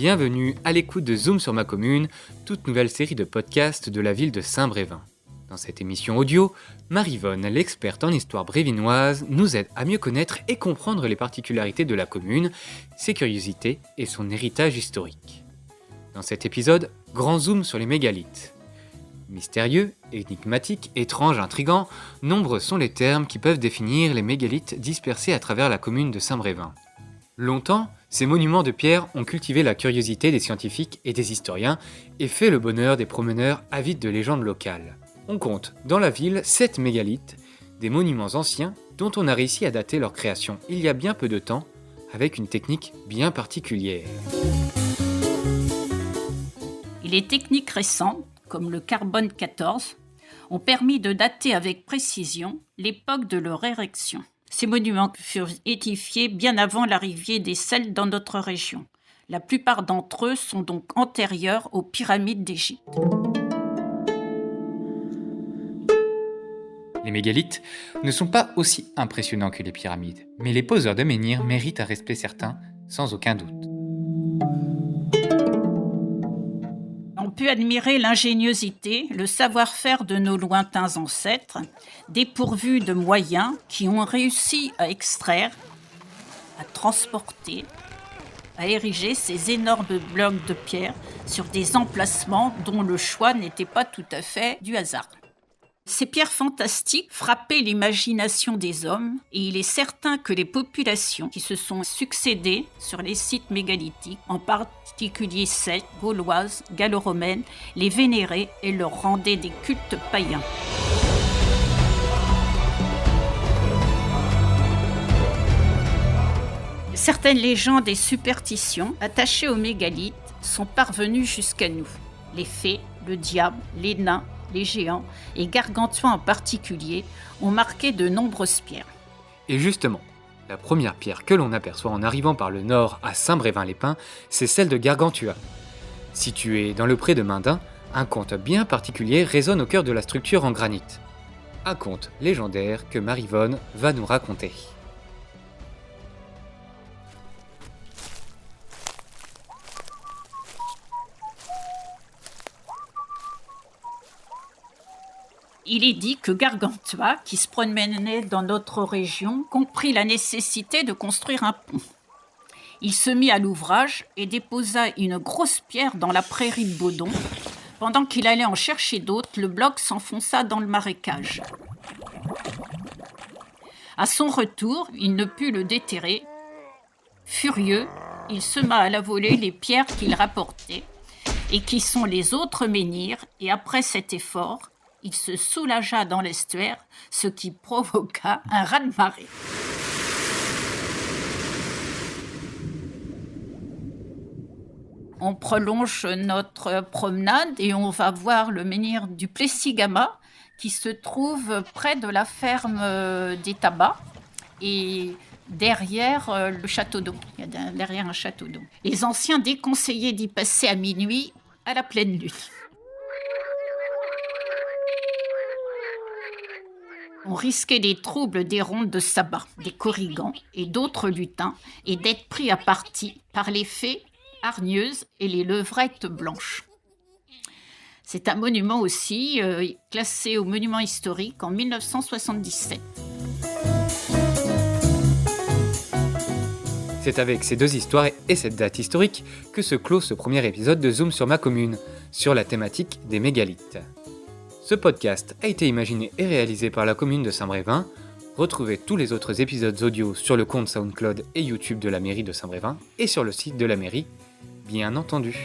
Bienvenue à l'écoute de Zoom sur ma commune, toute nouvelle série de podcasts de la ville de Saint-Brévin. Dans cette émission audio, Maryvonne, l'experte en histoire brévinoise, nous aide à mieux connaître et comprendre les particularités de la commune, ses curiosités et son héritage historique. Dans cet épisode, grand zoom sur les mégalithes. Mystérieux, énigmatique, étrange, intrigant, nombreux sont les termes qui peuvent définir les mégalithes dispersés à travers la commune de Saint-Brévin. Longtemps, ces monuments de pierre ont cultivé la curiosité des scientifiques et des historiens et fait le bonheur des promeneurs avides de légendes locales. On compte dans la ville 7 mégalithes, des monuments anciens dont on a réussi à dater leur création il y a bien peu de temps avec une technique bien particulière. Les techniques récentes, comme le carbone 14, ont permis de dater avec précision l'époque de leur érection. Ces monuments furent édifiés bien avant l'arrivée des Celtes dans notre région. La plupart d'entre eux sont donc antérieurs aux pyramides d'Égypte. Les mégalithes ne sont pas aussi impressionnants que les pyramides, mais les poseurs de menhirs méritent un respect certain, sans aucun doute. On peut admirer l'ingéniosité, le savoir-faire de nos lointains ancêtres, dépourvus de moyens qui ont réussi à extraire, à transporter, à ériger ces énormes blocs de pierre sur des emplacements dont le choix n'était pas tout à fait du hasard. Ces pierres fantastiques frappaient l'imagination des hommes et il est certain que les populations qui se sont succédées sur les sites mégalithiques, en particulier celtes, gauloises, gallo-romaines, les vénéraient et leur rendaient des cultes païens. Certaines légendes et superstitions attachées aux mégalithes sont parvenues jusqu'à nous. Les fées, le diable, les nains, les géants, et Gargantua en particulier, ont marqué de nombreuses pierres. Et justement, la première pierre que l'on aperçoit en arrivant par le nord à Saint-Brévin-les-Pins, c'est celle de Gargantua. Située dans le pré de Mindin, un conte bien particulier résonne au cœur de la structure en granit. Un conte légendaire que Maryvonne va nous raconter. Il est dit que Gargantua, qui se promenait dans notre région, comprit la nécessité de construire un pont. Il se mit à l'ouvrage et déposa une grosse pierre dans la prairie de Baudon. Pendant qu'il allait en chercher d'autres, le bloc s'enfonça dans le marécage. À son retour, il ne put le déterrer. Furieux, il sema à la volée les pierres qu'il rapportait et qui sont les autres menhirs, et après cet effort, il se soulagea dans l'estuaire, ce qui provoqua un raz-de-marée. On prolonge notre promenade et on va voir le menhir du Plessis-Gama qui se trouve près de la ferme des Tabacs et derrière le château d'eau. Il y a derrière un château d'eau. Les anciens déconseillaient d'y passer à minuit à la pleine lune. On risquait des troubles des rondes de sabbat, des corrigans et d'autres lutins et d'être pris à partie par les fées hargneuses et les levrettes blanches. C'est un monument aussi classé au monument historique en 1977. C'est avec ces deux histoires et cette date historique que se clôt ce premier épisode de Zoom sur ma commune, sur la thématique des mégalithes. Ce podcast a été imaginé et réalisé par la commune de Saint-Brévin. Retrouvez tous les autres épisodes audio sur le compte SoundCloud et YouTube de la mairie de Saint-Brévin et sur le site de la mairie, bien entendu.